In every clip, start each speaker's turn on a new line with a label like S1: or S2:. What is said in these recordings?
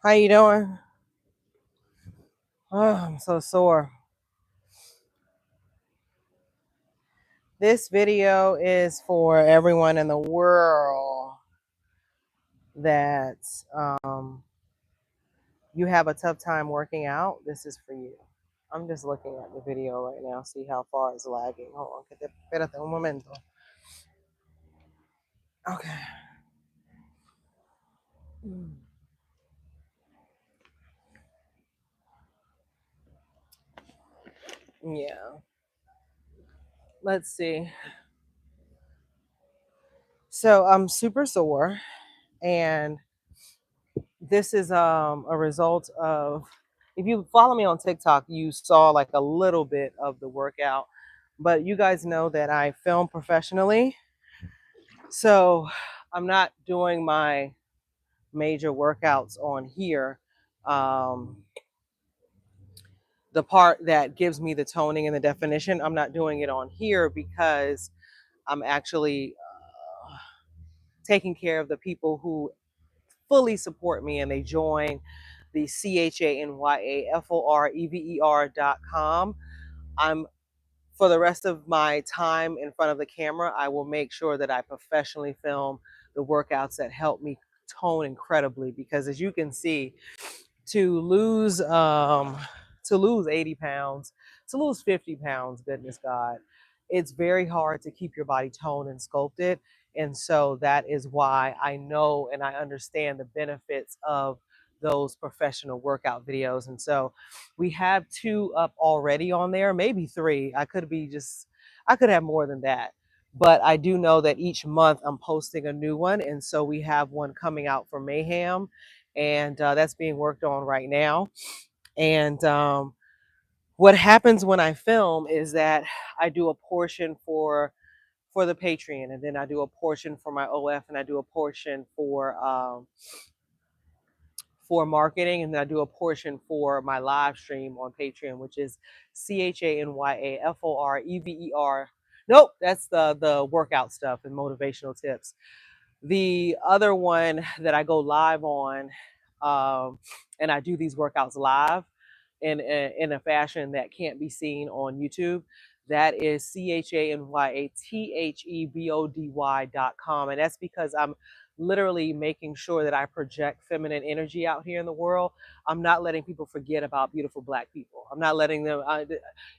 S1: How you doing? Oh, I'm so sore. This video is for everyone in the world that you have a tough time working out. This is for you. I'm just looking at the video right now, see how far it's lagging. Hold on, espérate un momento. Okay. Yeah. Let's see. So I'm super sore, and this is a result of, if you follow me on TikTok, you saw like a little bit of the workout, but you guys know that I film professionally, so I'm not doing my major workouts on here. um, the part that gives me the toning and the definition, I'm not doing it on here because I'm actually taking care of the people who fully support me and they join the ChanyaForever.com. I'm For the rest of my time in front of the camera, I will make sure that I professionally film the workouts that help me tone incredibly, because as you can see, to lose 80 pounds, to lose 50 pounds, goodness God, it's very hard to keep your body toned and sculpted. And so that is why I know and I understand the benefits of those professional workout videos. And so we have 2 up already on there, maybe 3. I could have more than that. But I do know that each month I'm posting a new one. And so we have one coming out for Mayhem, and that's being worked on right now. And what happens when I film is that I do a portion for the Patreon, and then I do a portion for my OF, and I do a portion for marketing, and then I do a portion for my live stream on Patreon, which is ChanyaForever. Nope, that's the workout stuff and motivational tips. The other one that I go live on, and I do these workouts live in a fashion that can't be seen on YouTube. That is ChanyaThebody.com. And that's because I'm literally making sure that I project feminine energy out here in the world. I'm not letting people forget about beautiful Black people. I'm not letting them,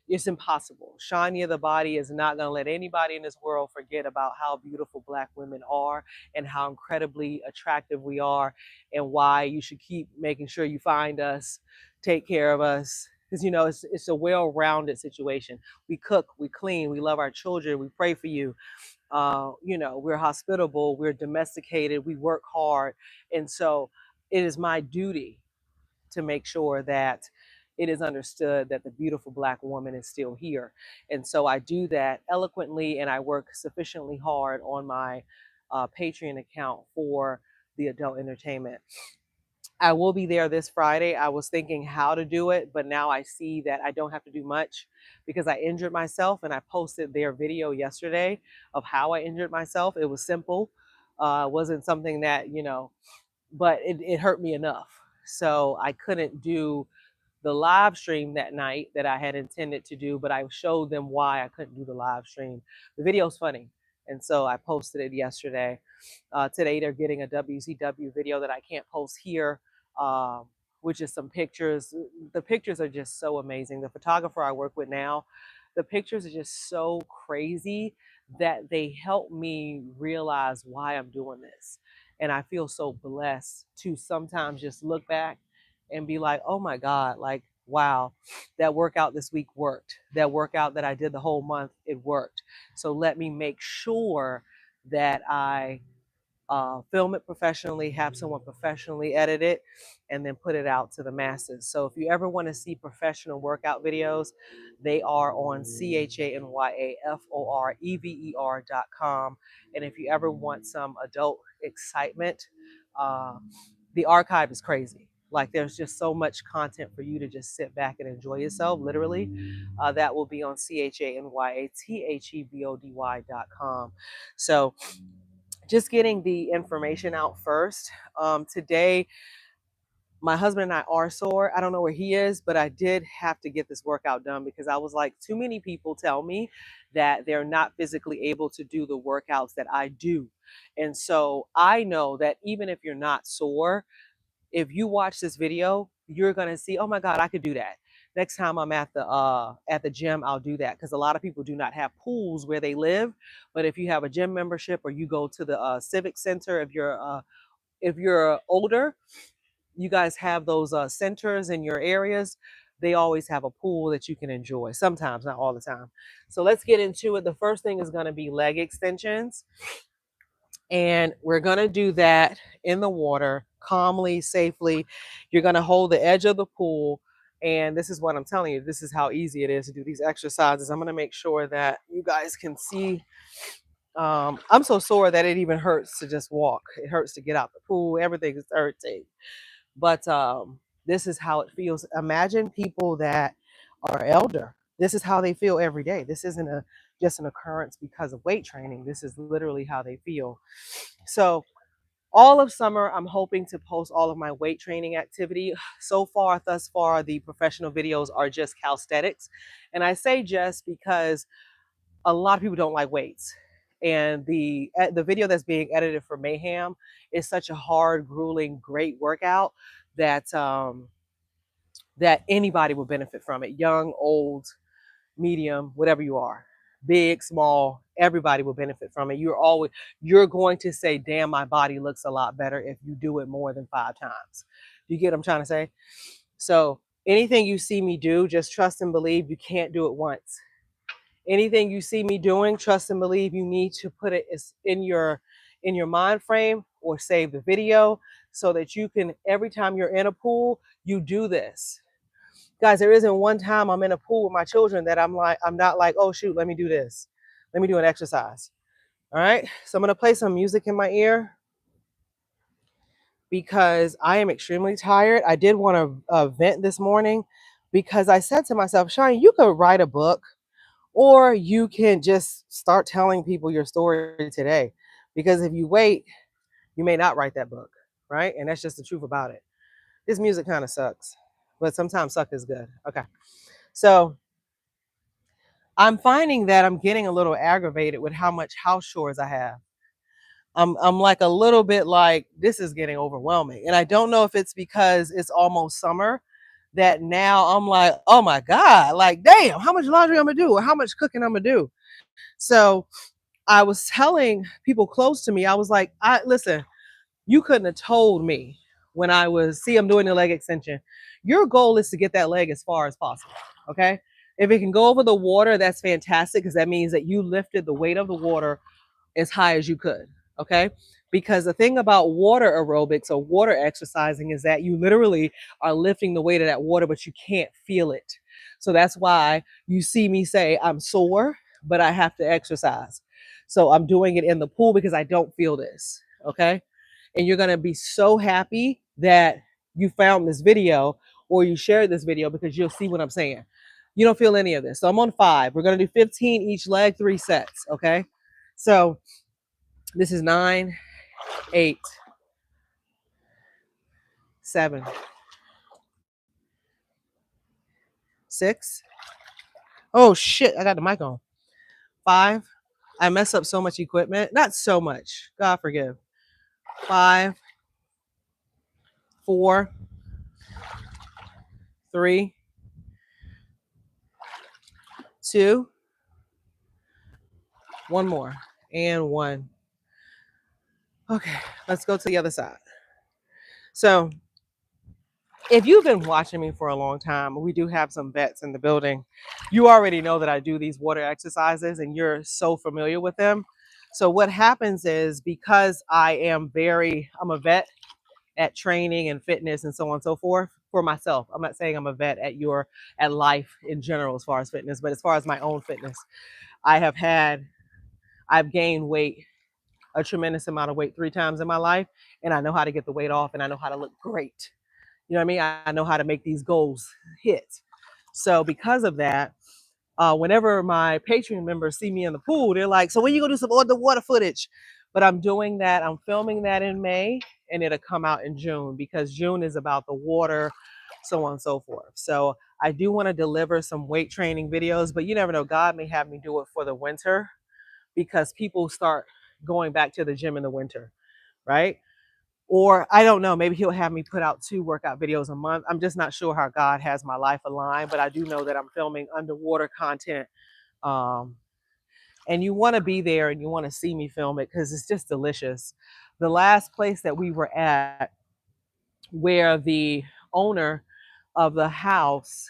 S1: it's impossible. Chanya the Body is not going to let anybody in this world forget about how beautiful Black women are and how incredibly attractive we are, and why you should keep making sure you find us, take care of us, because it's a well-rounded situation. We cook, we clean, we love our children, we pray for you. We're hospitable, we're domesticated, we work hard. And so it is my duty to make sure that it is understood that the beautiful Black woman is still here. And so I do that eloquently, and I work sufficiently hard on my Patreon account for the adult entertainment. I will be there this Friday. I was thinking how to do it, but now I see that I don't have to do much because I injured myself, and I posted their video yesterday of how I injured myself. It was simple. It wasn't something that, but it hurt me enough. So I couldn't do the live stream that night that I had intended to do, but I showed them why I couldn't do the live stream. The video's funny. And so I posted it yesterday. Today they're getting a WCW video that I can't post here, which is some pictures. The pictures are just so amazing. The photographer I work with now, the pictures are just so crazy that they help me realize why I'm doing this. And I feel so blessed to sometimes just look back and be like, oh my God, like, wow, that workout this week worked. That workout that I did the whole month, it worked. So let me make sure that I film it professionally, have someone professionally edit it, and then put it out to the masses. So if you ever want to see professional workout videos, they are on ChanyaForever.com. And if you ever want some adult excitement, the archive is crazy. Like, there's just so much content for you to just sit back and enjoy yourself, literally. That will be on ChanyaThebody.com. So just getting the information out first. Today, My husband and I are sore. I don't know where he is, but I did have to get this workout done because I was like, too many people tell me that they're not physically able to do the workouts that I do. And so I know that even if you're not sore, if you watch this video, you're gonna see, oh my God, I could do that. Next time I'm at the gym, I'll do that because a lot of people do not have pools where they live. But if you have a gym membership or you go to the civic center, if you're older, you guys have those centers in your areas. They always have a pool that you can enjoy. Sometimes, not all the time. So let's get into it. The first thing is going to be leg extensions. And we're going to do that in the water calmly, safely. You're going to hold the edge of the pool. And this is what I'm telling you. This is how easy it is to do these exercises. I'm going to make sure that you guys can see. I'm so sore that it even hurts to just walk. It hurts to get out the pool. Everything is hurting. But this is how it feels. Imagine people that are elder. This is how they feel every day. This isn't just an occurrence because of weight training. This is literally how they feel. So all of summer, I'm hoping to post all of my weight training activity. So far, thus far, the professional videos are just calisthenics. And I say just because a lot of people don't like weights. And the video that's being edited for Mayhem is such a hard, grueling, great workout that that anybody will benefit from it. Young, old, medium, whatever you are, big, small, everybody will benefit from it. You're going to say, "Damn, my body looks a lot better if you do it more than 5 times." Do you get what I'm trying to say? So anything you see me do, just trust and believe. You can't do it once. Anything you see me doing, trust and believe. You need to put it in your mind frame or save the video so that you can, every time you're in a pool, you do this. Guys, there isn't one time I'm in a pool with my children that I'm not like, oh shoot, let me do this. Let me do an exercise. All right. So I'm gonna play some music in my ear because I am extremely tired. I did want to vent this morning because I said to myself, Shine, you could write a book or you can just start telling people your story today. Because if you wait, you may not write that book, right? And that's just the truth about it. This music kind of sucks, but sometimes suck is good. Okay. So I'm finding that I'm getting a little aggravated with how much house chores I have. I'm like a little bit like, this is getting overwhelming. And I don't know if it's because it's almost summer that now I'm like, oh my God, like, damn, how much laundry I'm gonna do or how much cooking I'm gonna do. So I was telling people close to me, I was like, listen, you couldn't have told me when I'm doing the leg extension. Your goal is to get that leg as far as possible. Okay. If it can go over the water, that's fantastic because that means that you lifted the weight of the water as high as you could. Okay. Because the thing about water aerobics or water exercising is that you literally are lifting the weight of that water, but you can't feel it. So that's why you see me say, I'm sore, but I have to exercise. So I'm doing it in the pool because I don't feel this. Okay. And you're going to be so happy that you found this video or you shared this video because you'll see what I'm saying. You don't feel any of this. So I'm on 5. We're going to do 15 each leg, 3 sets. Okay. So this is 9, 8, 7, 6. Oh shit, I got the mic on. 5. I mess up so much equipment. Not so much. God forgive. 5, 4, 3, 2, one more, and 1. Okay, let's go to the other side. So if you've been watching me for a long time, we do have some vets in the building. You already know that I do these water exercises and you're so familiar with them. So what happens is because I'm a vet at training and fitness and so on and so forth for myself. I'm not saying I'm a vet at life in general as far as fitness, but as far as my own fitness, I've gained weight, a tremendous amount of weight 3 times in my life. And I know how to get the weight off and I know how to look great. You know what I mean? I know how to make these goals hit. So because of that, whenever my Patreon members see me in the pool, they're like, so when you gonna do some underwater footage? But I'm doing that. I'm filming that in May. and it'll come out in June because June is about the water, so on and so forth. So I do want to deliver some weight training videos, but you never know. God may have me do it for the winter because people start going back to the gym in the winter, right? Or I don't know, maybe he'll have me put out 2 workout videos a month. I'm just not sure how God has my life aligned, but I do know that I'm filming underwater content. Um, and you want to be there and you want to see me film it because it's just delicious. The last place that we were at, where the owner of the house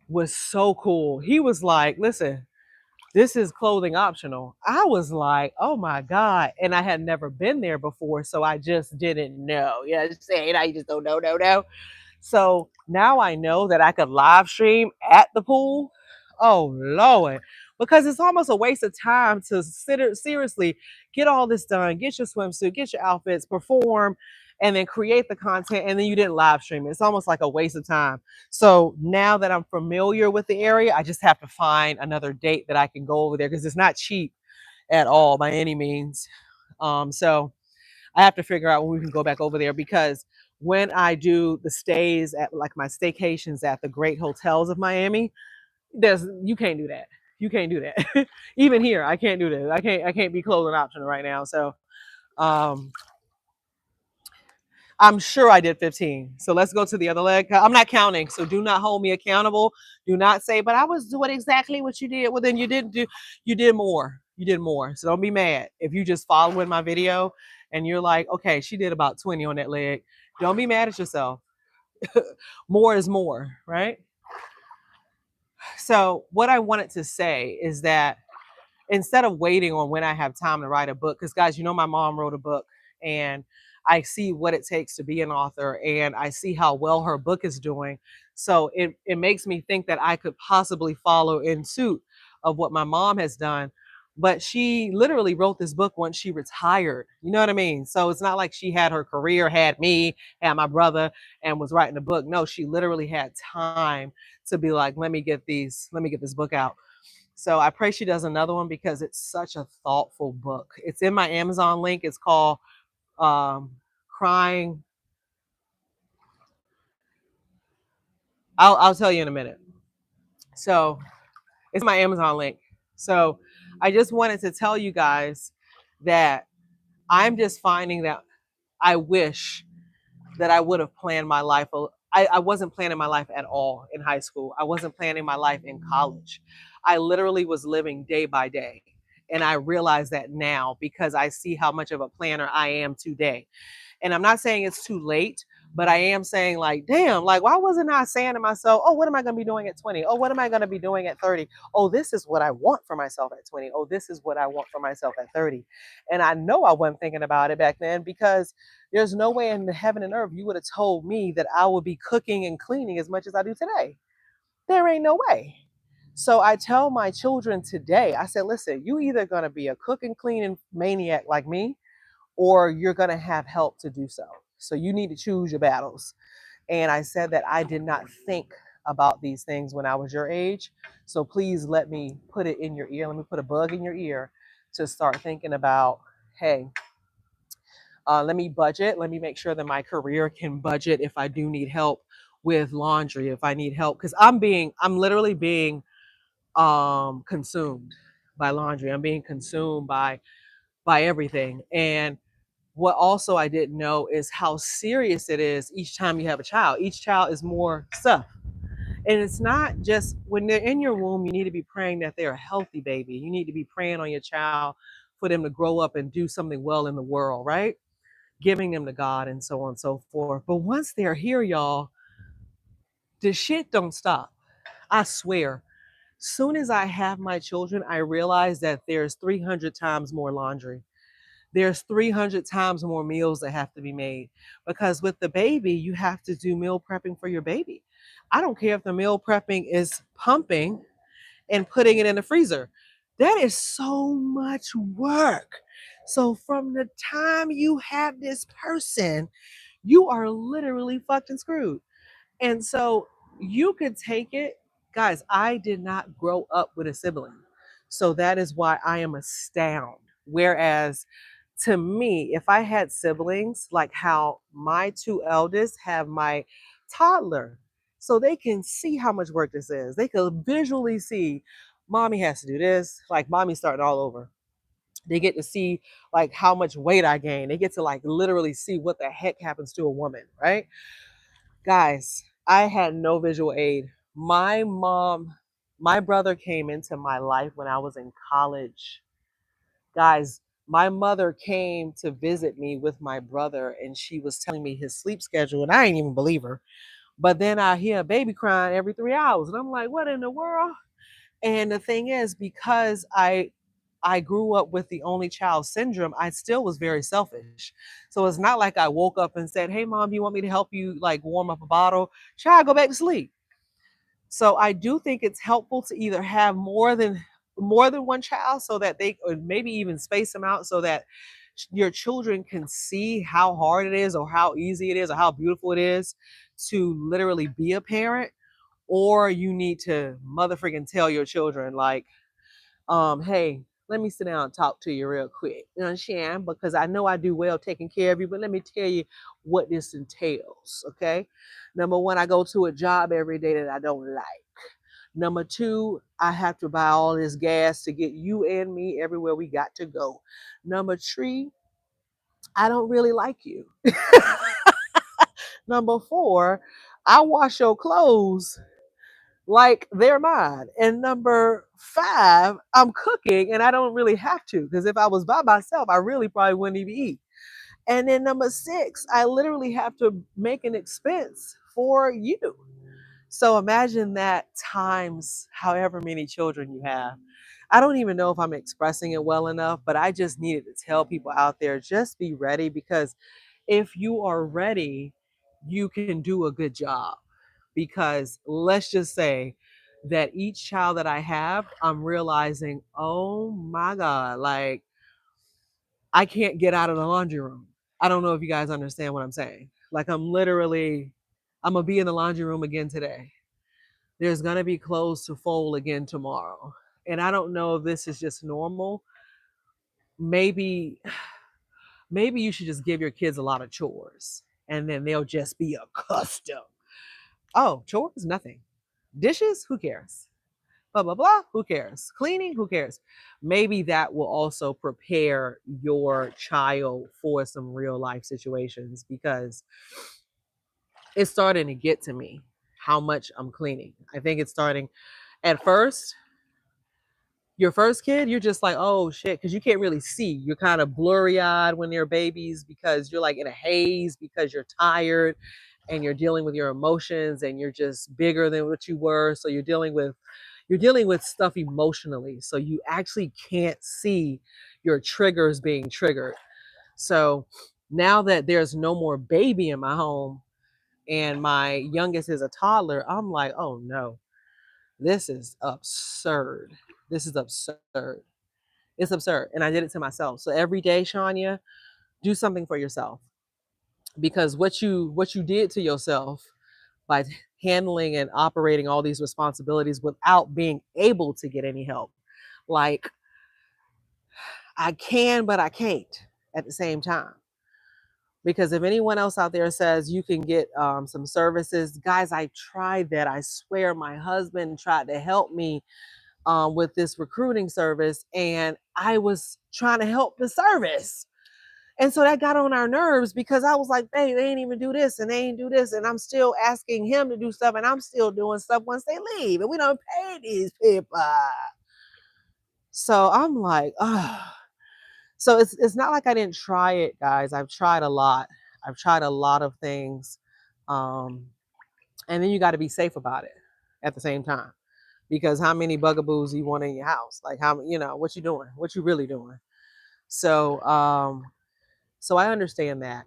S1: was so cool. He was like, listen, this is clothing optional. I was like, oh my God. And I had never been there before. So I just didn't know. Yeah, just saying, I just don't know, no. So now I know that I could live stream at the pool. Oh Lord. Because it's almost a waste of time to seriously get all this done, get your swimsuit, get your outfits, perform, and then create the content, and then you didn't live stream it. It's almost like a waste of time. So now that I'm familiar with the area, I just have to find another date that I can go over there because it's not cheap at all by any means. So I have to figure out when we can go back over there because when I do the stays at like my staycations at the great hotels of Miami, you can't do that. You can't do that. Even here, I can't do that. I can't be clothing optional right now. So um I'm sure I did 15. So let's go to the other leg. I'm not counting. So do not hold me accountable. Do not say, but I was doing exactly what you did. Well, then you did more. You did more. So don't be mad. If you just following my video and you're like, okay, she did about 20 on that leg. Don't be mad at yourself. More is more, right? So what I wanted to say is that instead of waiting on when I have time to write a book, because guys, you know, my mom wrote a book and I see what it takes to be an author and I see how well her book is doing. So it makes me think that I could possibly follow in suit of what my mom has done. But she literally wrote this book once she retired. You know what I mean? So it's not like she had her career, had me, had my brother, and was writing a book. No, she literally had time to be like, let me get this book out. So I pray she does another one because it's such a thoughtful book. It's in my Amazon link. It's called Crying. I'll tell you in a minute. So it's my Amazon link. So I just wanted to tell you guys that I'm just finding that I wish that I would have planned my life. I wasn't planning my life at all in high school. I wasn't planning my life in college. I literally was living day by day. And I realize that now because I see how much of a planner I am today. And I'm not saying it's too late, but I am saying, like, damn, like, why wasn't I saying to myself, oh, what am I going to be doing at 20? Oh, what am I going to be doing at 30? Oh, this is what I want for myself at 20. Oh, this is what I want for myself at 30. And I know I wasn't thinking about it back then because there's no way in the heaven and earth you would have told me that I would be cooking and cleaning as much as I do today. There ain't no way. So I tell my children today, I said, listen, you either going to be a cook and cleaning maniac like me, or you're going to have help to do so. So you need to choose your battles. And I said that I did not think about these things when I was your age. So please let me put it in your ear. Let me put a bug in your ear to start thinking about, hey, let me budget. Let me make sure that my career can budget if I do need help with laundry, if I need help. Because I'm literally being consumed by laundry. I'm being consumed by everything. And what also I didn't know is how serious it is each time you have a child. Each child is more stuff. And it's not just when they're in your womb, you need to be praying that they're a healthy baby. You need to be praying on your child for them to grow up and do something well in the world, right? Giving them to God and so on and so forth. But once they're here, y'all, the shit don't stop. I swear. Soon as I have my children, I realize that there's 300 times more laundry. There's 300 times more meals that have to be made because with the baby, you have to do meal prepping for your baby. I don't care if the meal prepping is pumping and putting it in the freezer. That is so much work. So from the time you have this person, you are literally fucking screwed. And so you could take it. Guys, I did not grow up with a sibling. So that is why I am astounded. Whereas To me, if I had siblings, like how my two eldest have my toddler, so they can see how much work this is. They could visually see mommy has to do this, like mommy's starting all over. They get to see like how much weight I gain. They get to like literally see what the heck happens to a woman, right? Guys, I had no visual aid. My mom, my brother came into my life when I was in college. Guys, my mother came to visit me with my brother and she was telling me his sleep schedule and I ain't even believe her. But then I hear a baby crying every 3 hours and I'm like, what in the world? And the thing is, because I grew up with the only child syndrome, I still was very selfish. So it's not like I woke up and said, hey mom, you want me to help you like warm up a bottle? Child, go back to sleep. So I do think it's helpful to either have more than one child so that they, or maybe even space them out so that your children can see how hard it is or how easy it is or how beautiful it is to literally be a parent. Or you need to mother freaking tell your children like, hey, let me sit down and talk to you real quick. You know, Shan, because I know I do well taking care of you, but let me tell you what this entails. Okay. Number one, I go to a job every day that I don't like. Number two, I have to buy all this gas to get you and me everywhere we got to go. Number three, I don't really like you. Number four, I wash your clothes like they're mine. And number five, I'm cooking and I don't really have to because if I was by myself, I really probably wouldn't even eat. And then number six, I literally have to make an expense for you. So imagine that times however many children you have. I don't even know if I'm expressing it well enough, but I just needed to tell people out there just be ready because if you are ready, you can do a good job. Because let's just say that each child that I have, I'm realizing, oh my God, like I can't get out of the laundry room. I don't know if you guys understand what I'm saying. Like I'm gonna be in the laundry room again today. There's gonna be clothes to fold again tomorrow. And I don't know if this is just normal. Maybe maybe you should just give your kids a lot of chores and then they'll just be accustomed. Oh, chores? Nothing. Dishes? Who cares? Blah, blah, blah. Who cares? Cleaning? Who cares? Maybe that will also prepare your child for some real life situations because it's starting to get to me how much I'm cleaning. I think it's starting at first. Your first kid, you're just like, oh shit, because you can't really see. You're kind of blurry eyed when they're babies because you're like in a haze because you're tired and you're dealing with your emotions and you're just bigger than what you were. So you're dealing with stuff emotionally. So you actually can't see your triggers being triggered. So now that there's no more baby in my home and my youngest is a toddler, I'm like, oh no, this is absurd. This is absurd. It's absurd. And I did it to myself. So every day, Chanya, do something for yourself. Because what you did to yourself by handling and operating all these responsibilities without being able to get any help. Like I can, but I can't at the same time. Because if anyone else out there says you can get some services, guys, I tried that. I swear my husband tried to help me with this recruiting service, and I was trying to help the service. And so that got on our nerves because I was like, hey, they ain't even do this and they ain't do this. And I'm still asking him to do stuff and I'm still doing stuff once they leave. And we don't pay these people. So I'm like, oh. So it's not like I didn't try it, guys. I've tried a lot. I've tried a lot of things. Um, and then you got to be safe about it at the same time. Because how many bugaboos you want in your house? Like how what you doing? What you really doing? So so I understand that.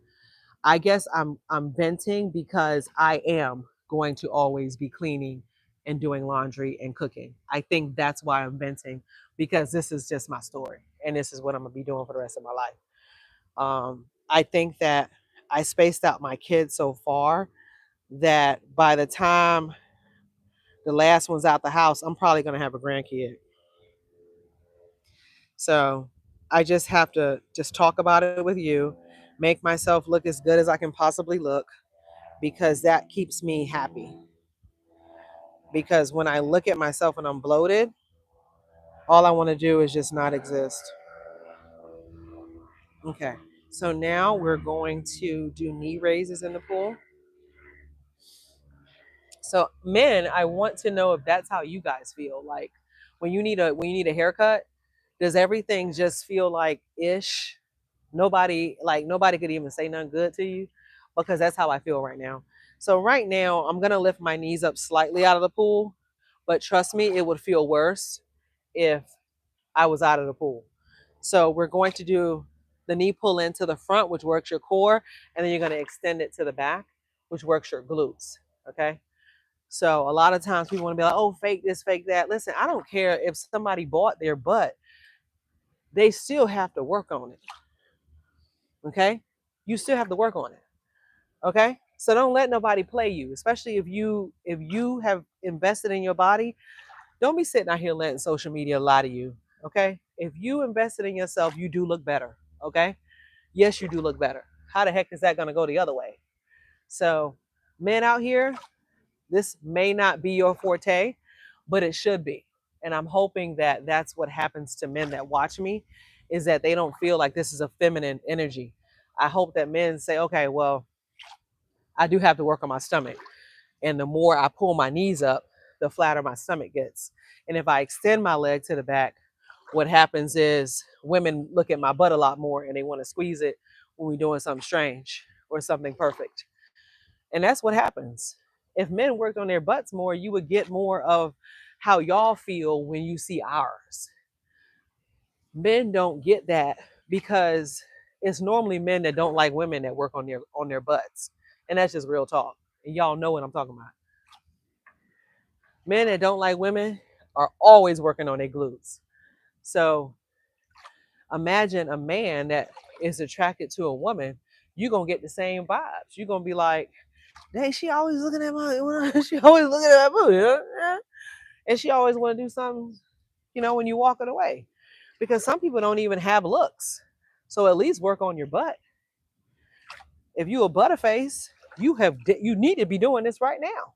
S1: I guess I'm venting because I am going to always be cleaning and doing laundry and cooking. I think that's why I'm venting because this is just my story and this is what I'm gonna be doing for the rest of my life. I think that I spaced out my kids so far that by the time the last one's out the house, I'm probably gonna have a grandkid. So I just have to just talk about it with you, make myself look as good as I can possibly look, because that keeps me happy. Because when I look at myself and I'm bloated, all I want to do is just not exist. Okay. So now we're going to do knee raises in the pool. So men, I want to know if that's how you guys feel. Like when you need a haircut, does everything just feel like ish? Nobody could even say nothing good to you, because that's how I feel right now. So right now I'm gonna lift my knees up slightly out of the pool, but trust me, it would feel worse if I was out of the pool. So we're going to do the knee pull into the front, which works your core, and then you're going to extend it to the back, which works your glutes. Okay. So a lot of times people want to be like, oh, fake this, fake that. Listen, I don't care if somebody bought their butt, they still have to work on it. Okay. You still have to work on it. Okay. So don't let nobody play you, especially if you have invested in your body. Don't be sitting out here letting social media lie to you. Okay. If you invested in yourself, you do look better. Okay. Yes, you do look better. How the heck is that going to go the other way? So, men out here, this may not be your forte, but it should be. And I'm hoping that that's what happens to men that watch me, is that they don't feel like this is a feminine energy. I hope that men say, okay, well, I do have to work on my stomach. And the more I pull my knees up, the flatter my stomach gets. And if I extend my leg to the back, what happens is women look at my butt a lot more and they want to squeeze it when we're doing something strange or something perfect. And that's what happens. If men worked on their butts more, you would get more of how y'all feel when you see ours. Men don't get that because it's normally men that don't like women that work on their butts. And that's just real talk. And y'all know what I'm talking about. Men that don't like women are always working on their glutes. So imagine a man that is attracted to a woman, you're gonna get the same vibes. You're gonna be like, dang, she always looking at my she always looking at my booty, huh? And she always want to do something, when you walking away. Because some people don't even have looks. So at least work on your butt. If you a butterface, you need to be doing this right now.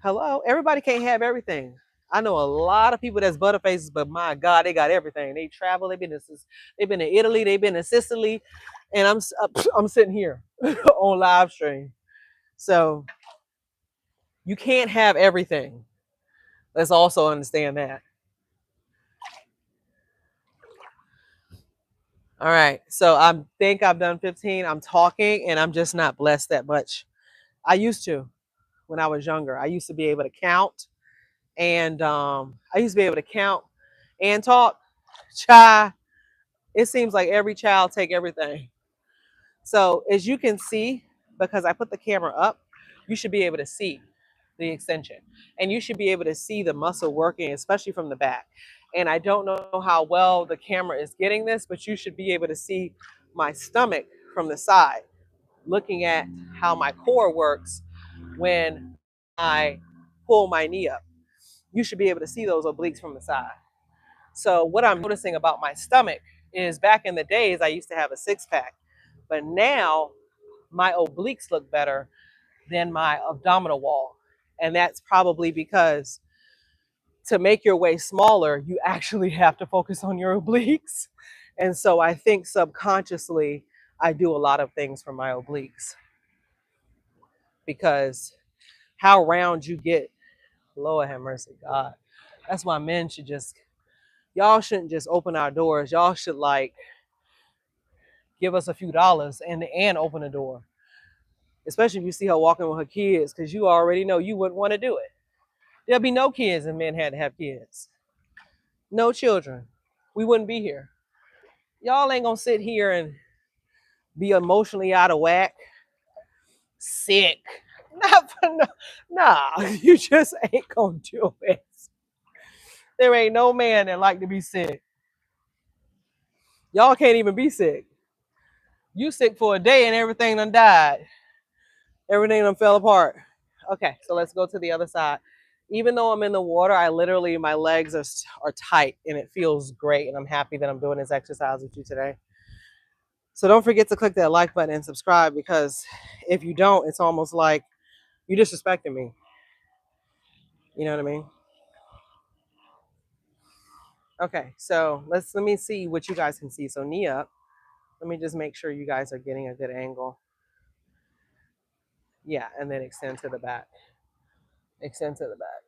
S1: Hello, everybody can't have everything. I know a lot of people that's butterfaces, but my God, they got everything. They travel. They've been to Italy. They've been to Sicily, and I'm sitting here on live stream. So you can't have everything. Let's also understand that. All right. So I think I've done 15. I'm talking, and I'm just not blessed that much. I used to when I was younger. I used to be able to count, and I used to be able to count and talk. Chai. It seems like every child take everything. So as you can see, because I put the camera up, you should be able to see the extension. And you should be able to see the muscle working, especially from the back. And I don't know how well the camera is getting this, but you should be able to see my stomach from the side, looking at how my core works when I pull my knee up. You should be able to see those obliques from the side. So what I'm noticing about my stomach is back in the days, I used to have a six pack, but now my obliques look better than my abdominal wall. And that's probably because to make your waist smaller, you actually have to focus on your obliques. And so I think subconsciously, I do a lot of things for my obliques because how round you get, Lord have mercy, God. That's why men should y'all shouldn't just open our doors. Y'all should give us a few dollars and open the door. Especially if you see her walking with her kids, because you already know you wouldn't want to do it. There'll be no kids if men had to have kids. No children. We wouldn't be here. Y'all ain't gonna sit here and be emotionally out of whack, sick. Not for no, nah, you just ain't gonna do it. There ain't no man that like to be sick. Y'all can't even be sick. You sick for a day and everything done died. Everything done fell apart. Okay, so let's go to the other side. Even though I'm in the water, I literally, my legs are tight and it feels great. And I'm happy that I'm doing this exercise with you today. So don't forget to click that like button and subscribe, because if you don't, it's almost like you disrespecting me. You know what I mean? Okay, so let me see what you guys can see. So knee up. Let me just make sure you guys are getting a good angle. Yeah, and then extend to the back. Extend to the back.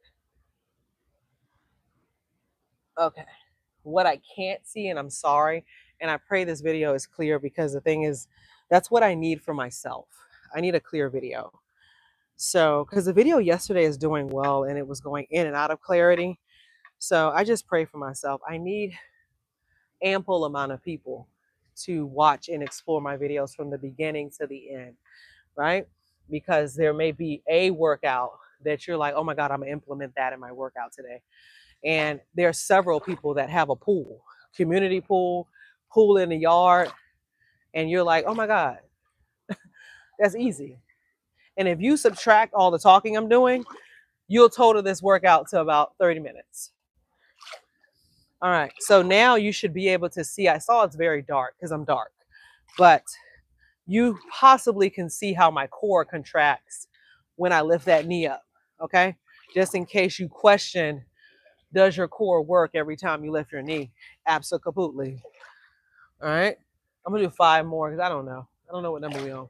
S1: Okay. What I can't see, and I'm sorry, and I pray this video is clear, because the thing is, that's what I need for myself. I need a clear video. So, because the video yesterday is doing well and it was going in and out of clarity. So I just pray for myself. I need ample amount of people to watch and explore my videos from the beginning to the end, right? Because there may be a workout that you're like, oh my God, I'm gonna implement that in my workout today. And there are several people that have a pool, community pool, pool in the yard, and you're like, oh my God, that's easy. And if you subtract all the talking I'm doing, you'll total this workout to about 30 minutes. All right, so now you should be able to see. I saw it's very dark because I'm dark, but you possibly can see how my core contracts when I lift that knee up, okay? Just in case you question, does your core work every time you lift your knee? Absolutely. All right, I'm gonna do 5 more because I don't know. I don't know what number we on.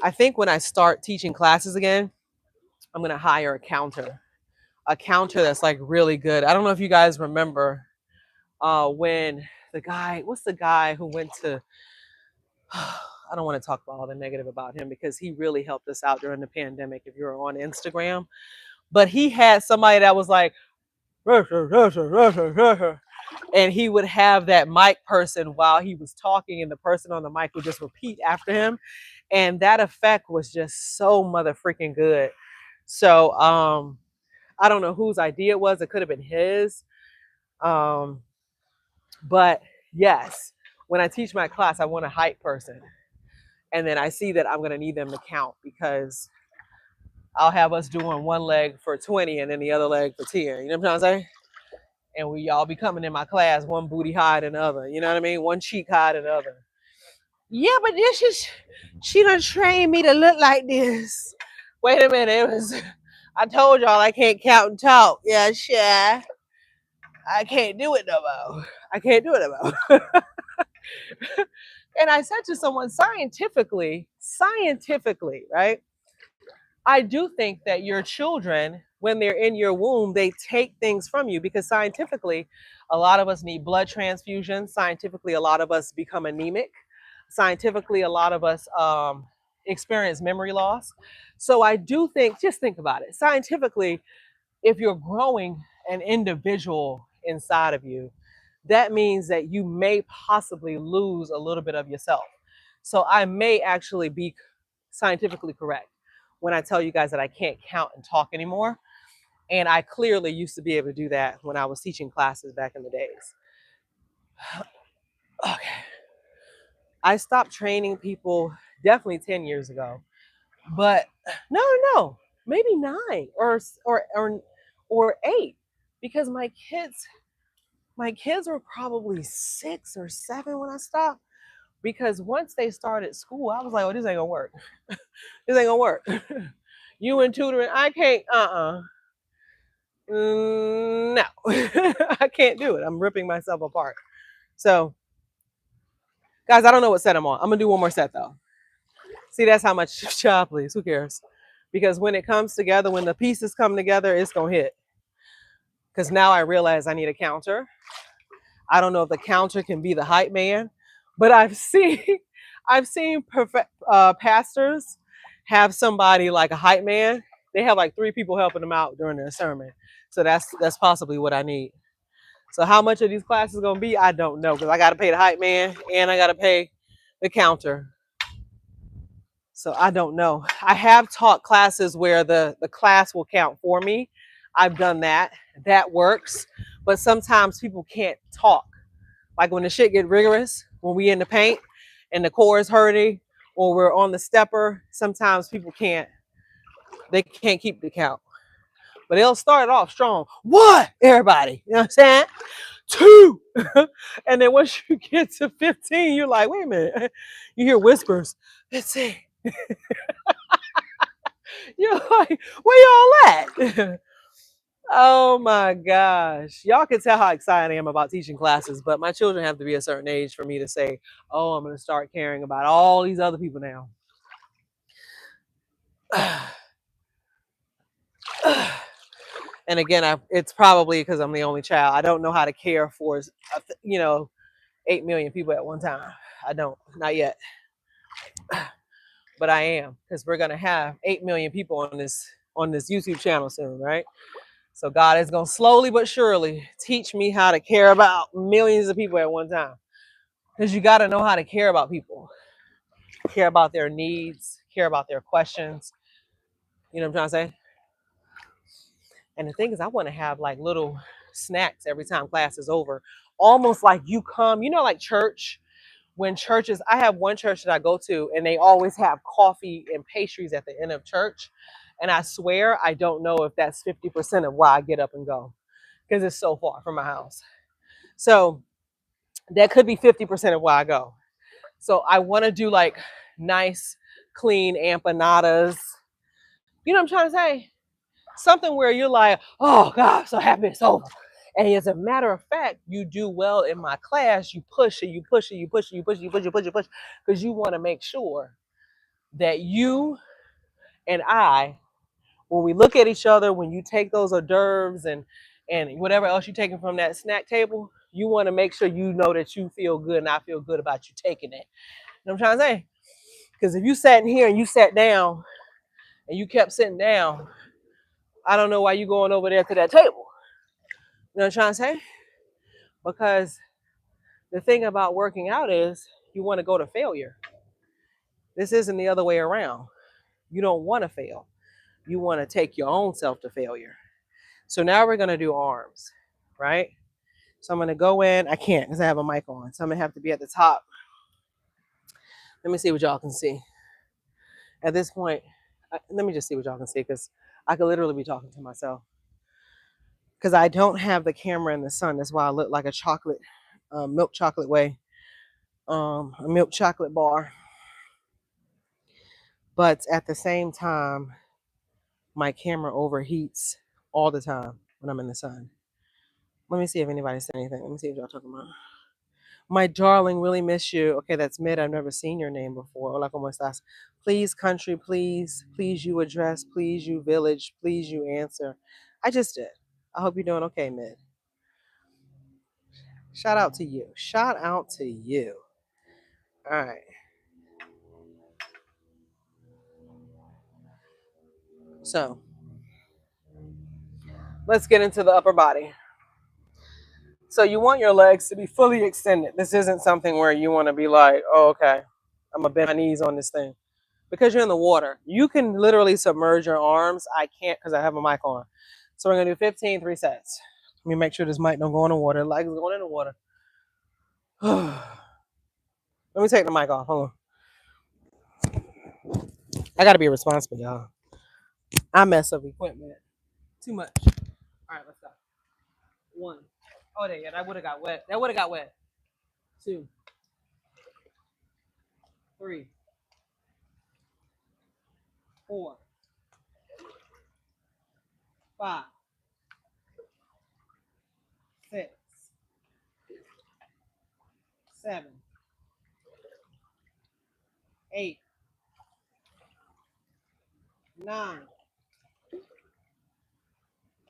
S1: I think when I start teaching classes again, I'm gonna hire a counter that's like really good. I don't know if you guys remember when the guy, what's the guy who went to, I don't want to talk about all the negative about him because he really helped us out during the pandemic if you're on Instagram. But he had somebody that was like, and he would have that mic person while he was talking, and the person on the mic would just repeat after him. And that effect was just so mother freaking good. So I don't know whose idea it was. It could have been his. But yes, when I teach my class, I want a hype person. And then I see that I'm going to need them to count, because I'll have us doing one leg for 20 and then the other leg for 10. You know what I'm trying to say? And we all be coming in my class, one booty higher than the other. You know what I mean? One cheek higher than the other. Yeah, but this is, she done trained me to look like this. Wait a minute. I told y'all I can't count and talk. Yeah, sure. I can't do it no more. I can't do it no more. And I said to someone, scientifically, right? I do think that your children, when they're in your womb, they take things from you, because scientifically, a lot of us need blood transfusions. Scientifically, a lot of us become anemic. Scientifically, a lot of us experience memory loss. So I do think, just think about it. Scientifically, if you're growing an individual inside of you, that means that you may possibly lose a little bit of yourself. So I may actually be scientifically correct when I tell you guys that I can't count and talk anymore. And I clearly used to be able to do that when I was teaching classes back in the days. Okay. I stopped training people definitely 10 years ago. But no, maybe 9 or 8, because my kids were probably 6 or 7 when I stopped. Because once they started school, I was like, oh, this ain't gonna work. This ain't gonna work. You and tutoring, I can't, no, I can't do it. I'm ripping myself apart. So, guys, I don't know what set I'm on. I'm gonna do one more set though. See, that's how much job, please. Who cares? Because when it comes together, when the pieces come together, it's gonna hit. Because now I realize I need a counter. I don't know if the counter can be the hype man, but I've seen pastors have somebody like a hype man. They have like 3 people helping them out during their sermon. So that's possibly what I need. So how much of these classes gonna be, I don't know, because I gotta pay the hype man and I gotta pay the counter. So I don't know. I have taught classes where the class will count for me. I've done that. That works. But sometimes people can't talk. Like when the shit get rigorous, when we in the paint and the core is hurting, or we're on the stepper, sometimes people they can't keep the count. But they'll start off strong. 1, everybody. You know what I'm saying? 2. And then once you get to 15, you're like, wait a minute. You hear whispers. Let's see. You're like, where y'all at? Oh my gosh. Y'all can tell how excited I am about teaching classes, but my children have to be a certain age for me to say, oh, I'm going to start caring about all these other people now. And again, it's probably because I'm the only child. I don't know how to care for, 8 million people at one time. I don't, not yet. But I am, because we're going to have 8 million people on this YouTube channel soon, right? So God is going to slowly but surely teach me how to care about millions of people at one time. Because you got to know how to care about people. Care about their needs, care about their questions. You know what I'm trying to say? And the thing is, I want to have like little snacks every time class is over. Almost like you come, like church. When churches, I have one church that I go to, and they always have coffee and pastries at the end of church. And I swear, I don't know if that's 50% of why I get up and go, because it's so far from my house. So that could be 50% of why I go. So I want to do like nice, clean empanadas. You know what I'm trying to say? Something where you're like, oh God, I'm so happy it's over. And as a matter of fact, you do well in my class. You push it, you push it, you push it, you push it, you push it, you push it, you push it, because you want to make sure that you and I, when we look at each other, when you take those hors d'oeuvres and whatever else you're taking from that snack table, you want to make sure you know that you feel good and I feel good about you taking it. You know what I'm trying to say? Because if you sat in here and you sat down and you kept sitting down, I don't know why you going over there to that table. You know what I'm trying to say? Because the thing about working out is you want to go to failure. This isn't the other way around. You don't want to fail. You want to take your own self to failure. So now we're going to do arms, right? So I'm going to go in. I can't because I have a mic on. So I'm going to have to be at the top. Let me see what y'all can see. At this point, let me just see what y'all can see, because I could literally be talking to myself. Because I don't have the camera in the sun. That's why I look like a chocolate, milk chocolate whey, a milk chocolate bar. But at the same time, my camera overheats all the time when I'm in the sun. Let me see if anybody said anything. Let me see what y'all talking about. My darling, really miss you. Okay, that's Mid. I've never seen your name before. Hola, ¿cómo estás? Please, country, please. Please, you address. Please, you village. Please, you answer. I just did. I hope you're doing okay, Mid. Shout out to you. Shout out to you. All right. So, let's get into the upper body. So you want your legs to be fully extended. This isn't something where you want to be like, oh, okay, I'm going to bend my knees on this thing. Because you're in the water. You can literally submerge your arms. I can't because I have a mic on. So we're going to do 15, 3 sets. Let me make sure this mic don't go in the water. Like it's going in the water. Let me take the mic off. Hold on. I got to be responsible, y'all. I mess up equipment. Too much. All right, let's go. 1. Oh, yeah, that would have got wet. That would have got wet. 2. 3. 4. 5. 6. 7. 8. 9.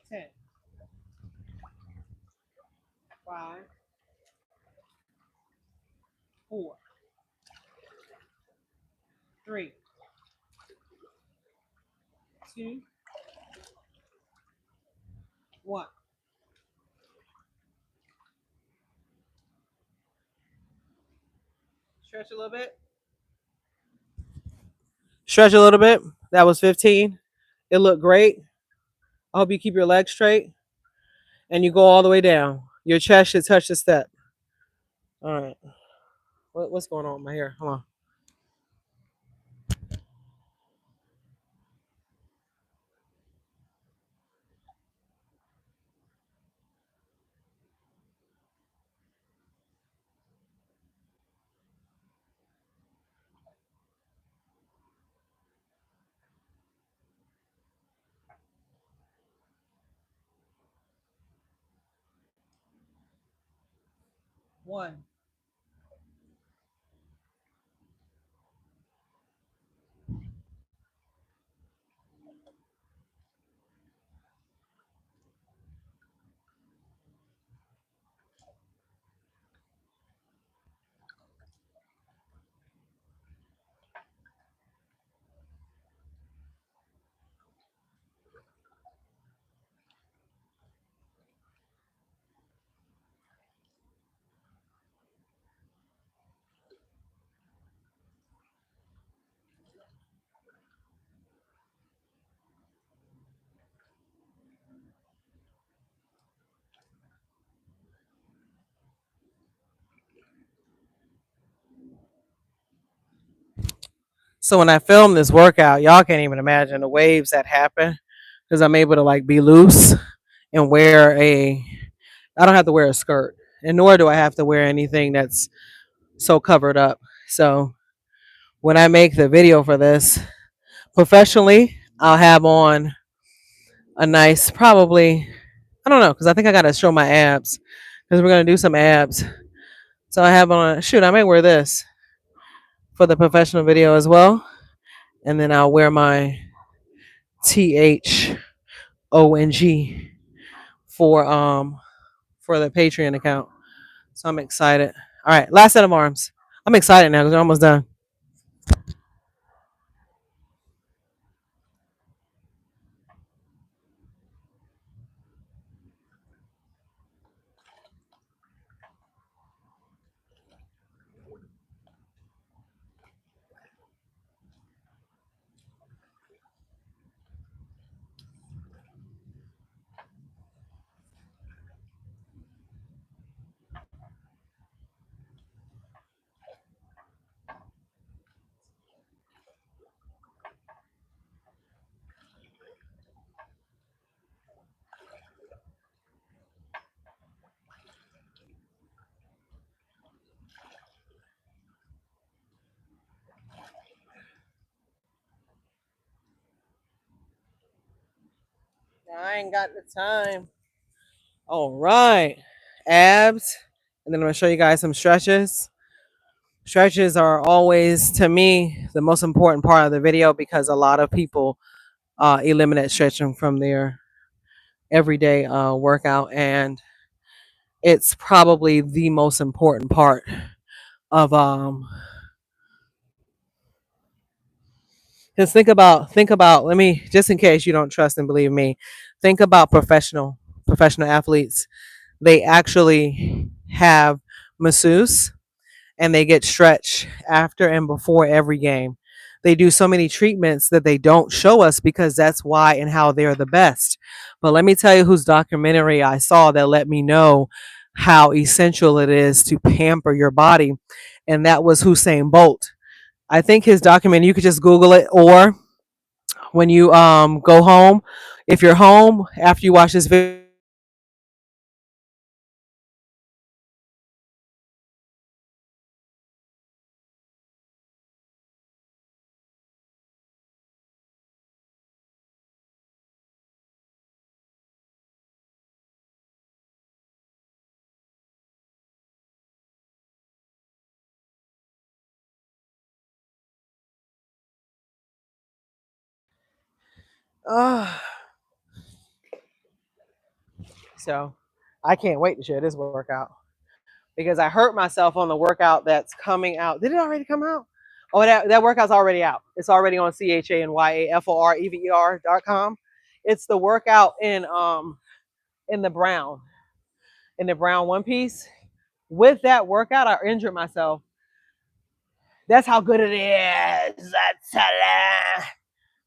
S1: 10. 5. 4. 3. 2. 1. Stretch a little bit. Stretch a little bit. That was 15. It looked great. I hope you keep your legs straight and you go all the way down. Your chest should touch the step. All right. What's going on with my hair? Hold on. One. So when I film this workout, y'all can't even imagine the waves that happen because I'm able to like be loose and wear a. I don't have to wear a skirt, and nor do I have to wear anything that's so covered up. So when I make the video for this professionally, I'll have on a nice, probably, I don't know, because I think I gotta show my abs because we're gonna do some abs. So I have on, shoot, I may wear this for the professional video as well, and then I'll wear my THONG for the Patreon account. So I'm excited. All right, last set of arms. I'm excited now because we're almost done. I ain't got the time. All right, abs, and then I'm gonna show you guys some stretches. Stretches are always, to me, the most important part of the video because a lot of people eliminate stretching from their everyday workout, and it's probably the most important part of Because think about. Let me, just in case you don't trust and believe me, think about professional athletes. They actually have masseuse and they get stretched after and before every game. They do so many treatments that they don't show us because that's why and how they're the best. But let me tell you whose documentary I saw that let me know how essential it is to pamper your body, and that was Hussein Bolt. I think his documentary, you could just Google it, or when you go home, if you're home after you watch this video. So I can't wait to share this workout because I hurt myself on the workout that's coming out. Did it already come out? Oh, that workout's already out. It's already on CHANYAFOREVER.com. It's the workout in the brown, one piece. With that workout, I injured myself. That's how good it is.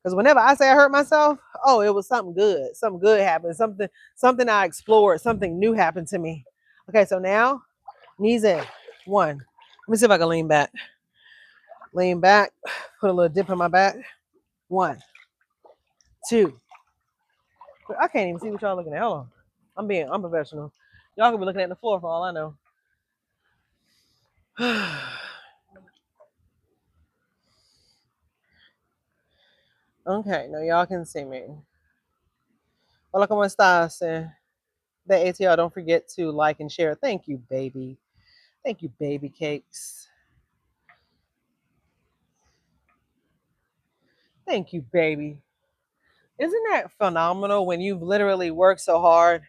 S1: Because whenever I say I hurt myself, oh, it was something good. Something good happened. Something I explored. Something new happened to me. Okay, so now knees in. One. Let me see if I can lean back. Lean back. Put a little dip in my back. One. Two. I can't even see what y'all looking at. Hold on. I'm being unprofessional. Y'all could be looking at the floor for all I know. Okay, now y'all can see me. Hola, ¿cómo estás? The ATL, don't forget to like and share. Thank you, baby. Thank you, baby cakes. Thank you, baby. Isn't that phenomenal when you've literally worked so hard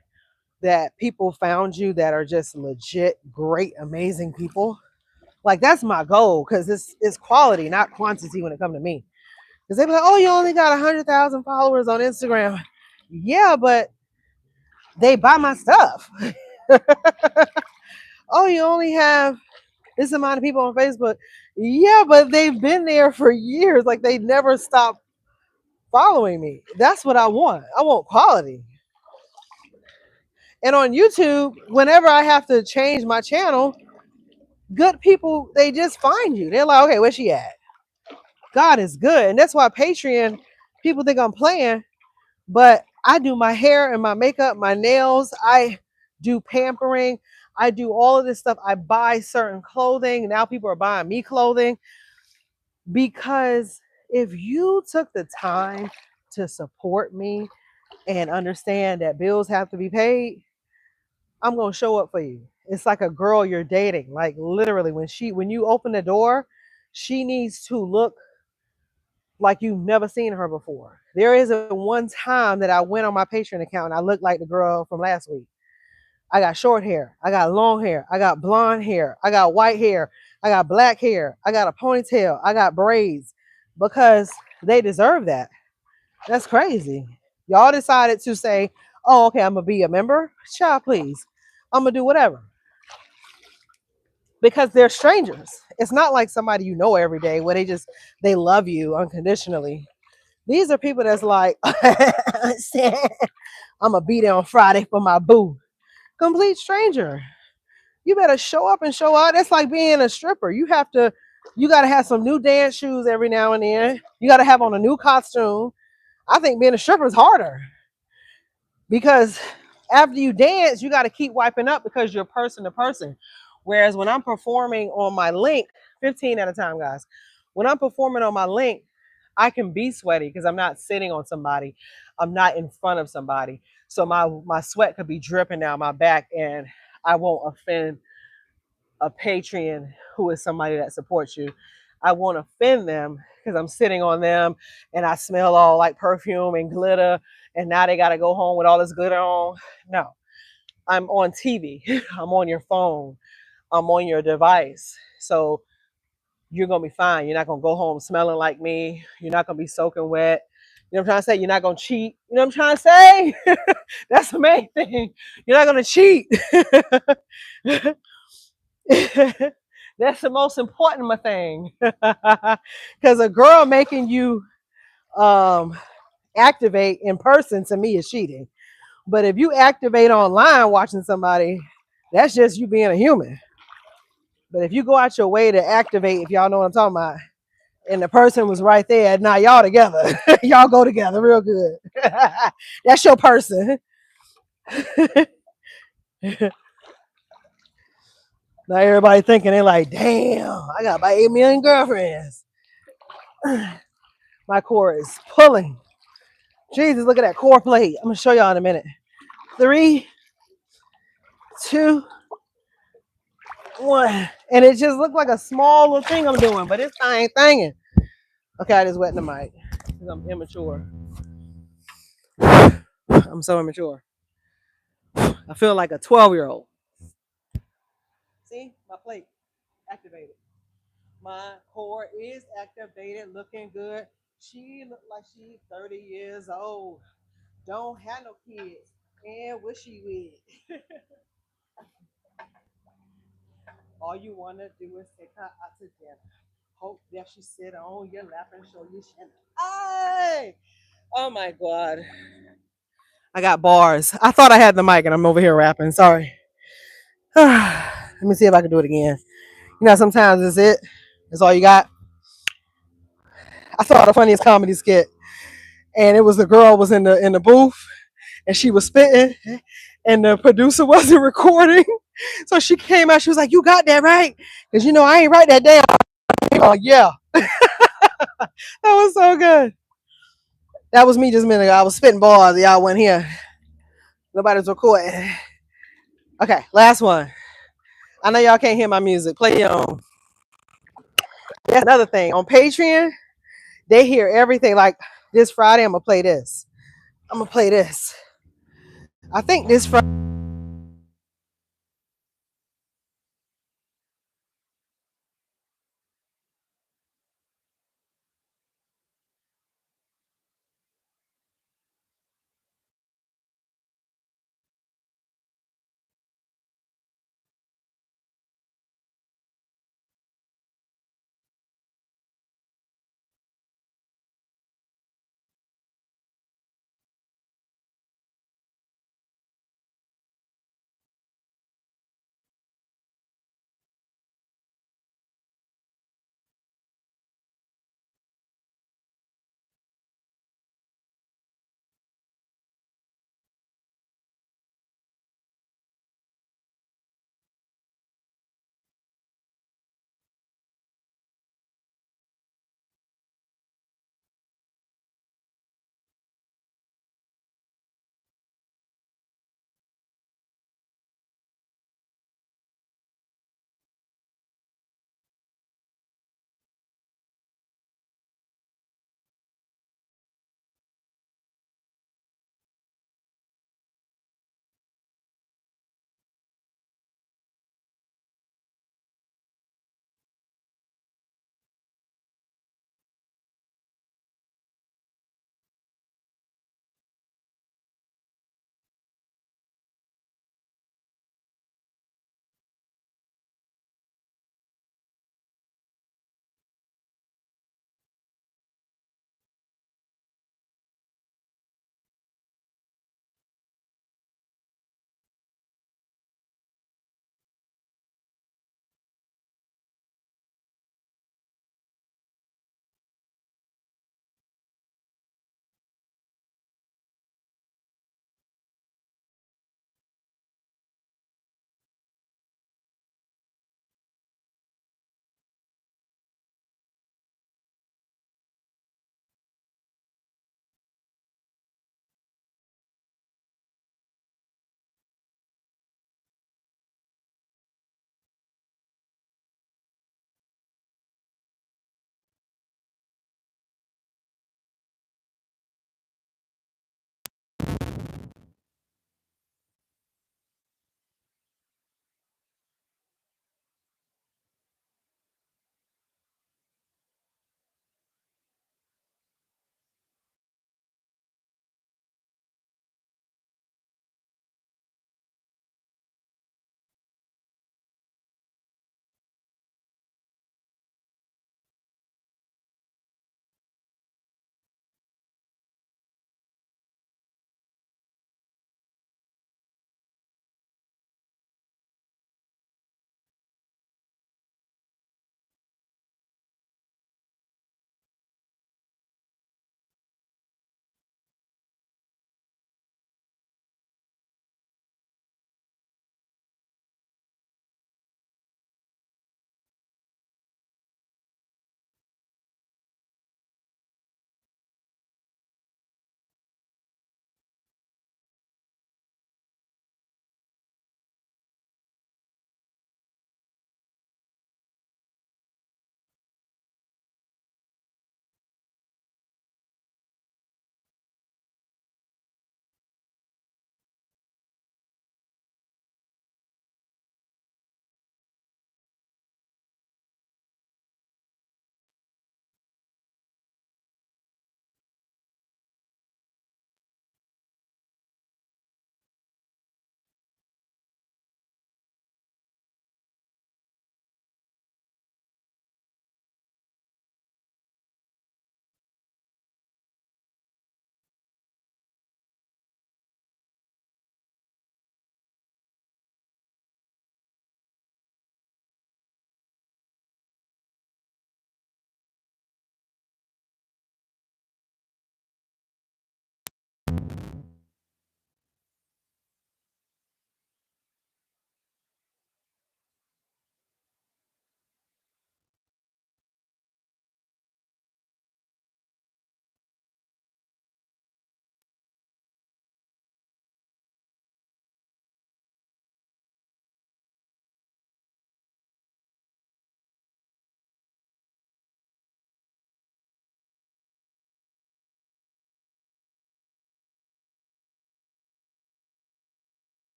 S1: that people found you that are just legit, great, amazing people? Like that's my goal because it's quality, not quantity when it comes to me. Because they be like, oh, you only got 100,000 followers on Instagram. Yeah, but they buy my stuff. Oh, you only have this amount of people on Facebook. Yeah, but they've been there for years. Like they never stop following me. That's what I want. I want quality. And on YouTube, whenever I have to change my channel, good people, they just find you. They're like, okay, where's she at? God is good. And that's why Patreon, people think I'm playing, but I do my hair and my makeup, my nails. I do pampering. I do all of this stuff. I buy certain clothing. Now people are buying me clothing because if you took the time to support me and understand that bills have to be paid, I'm going to show up for you. It's like a girl you're dating. Like literally when you open the door, she needs to look like you've never seen her before. There is a one time that I went on my Patreon account and I looked like the girl from last week. I got short hair. I got long hair. I got blonde hair. I got white hair. I got black hair. I got a ponytail. I got braids because they deserve that. That's crazy. Y'all decided to say, oh, okay, I'm going to be a member. Child, please. I'm going to do whatever. Because they're strangers. It's not like somebody you know every day where they love you unconditionally. These are people that's like, I'm going to be there on Friday for my boo. Complete stranger. You better show up and show out. That's like being a stripper. You got to have some new dance shoes every now and then. You got to have on a new costume. I think being a stripper is harder because after you dance, you got to keep wiping up because you're person to person. Whereas when I'm performing on my link, 15 at a time, guys, when I'm performing on my link, I can be sweaty because I'm not sitting on somebody. I'm not in front of somebody. So my sweat could be dripping down my back and I won't offend a Patreon who is somebody that supports you. I won't offend them because I'm sitting on them and I smell all like perfume and glitter and now they got to go home with all this glitter on. No, I'm on TV. I'm on your phone. I'm on your device. So you're going to be fine. You're not going to go home smelling like me. You're not going to be soaking wet. You know what I'm trying to say? You're not going to cheat. You know what I'm trying to say? That's the main thing. You're not going to cheat. That's the most important thing. Because a girl making you activate in person to me is cheating. But if you activate online watching somebody, that's just you being a human. But if you go out your way to activate, if y'all know what I'm talking about, and the person was right there, now y'all together. Y'all go together real good. That's your person. Now everybody thinking they're like, damn, I got about 8 million girlfriends. My core is pulling. Jesus, look at that core plate. I'm gonna show y'all in a minute. 3, 2, 1. And it just looked like a small little thing I'm doing, but it's thinging. Okay, I just wet the mic because I'm immature. I'm so immature. I feel like a 12-year-old. See, my plate activated. My core is activated, looking good. She looked like she's 30 years old. Don't have no kids. And what she with? All you want to do is take her out to dinner. Hope that she sit on your lap and show you shit. Hey! Oh my God. I got bars. I thought I had the mic and I'm over here rapping. Sorry. Let me see if I can do it again. You know, sometimes it's it. That's all you got. I saw the funniest comedy skit. And it was the girl was in the booth and she was spitting and the producer wasn't recording. So she came out, she was like, you got that right? Because you know I ain't write that down. Oh yeah. That was so good. That was me just a minute ago. I was spitting balls. Y'all went here. Nobody's recording. Okay, last one. I know y'all can't hear my music. Play your own. That's another thing. On Patreon, they hear everything. Like this Friday, I'm gonna play this. I'm gonna play this. I think this Friday.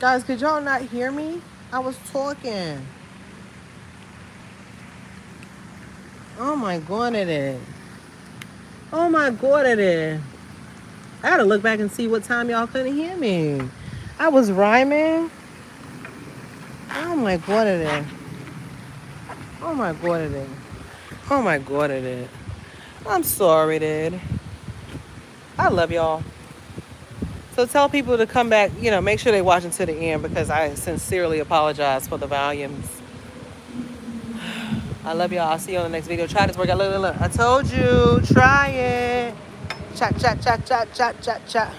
S1: Guys, could y'all not hear me? I was talking. Oh my god, it is. Oh my god, it is. I gotta look back and see what time y'all couldn't hear me. I was rhyming. Oh my god, it is. Oh my god, it is. Oh my god, it is. I'm sorry, dude. I love y'all. So tell people to come back, make sure they watch until the end because I sincerely apologize for the volumes. I love y'all. I'll see you on the next video. Try this workout. Look. I told you. Try it. Chat.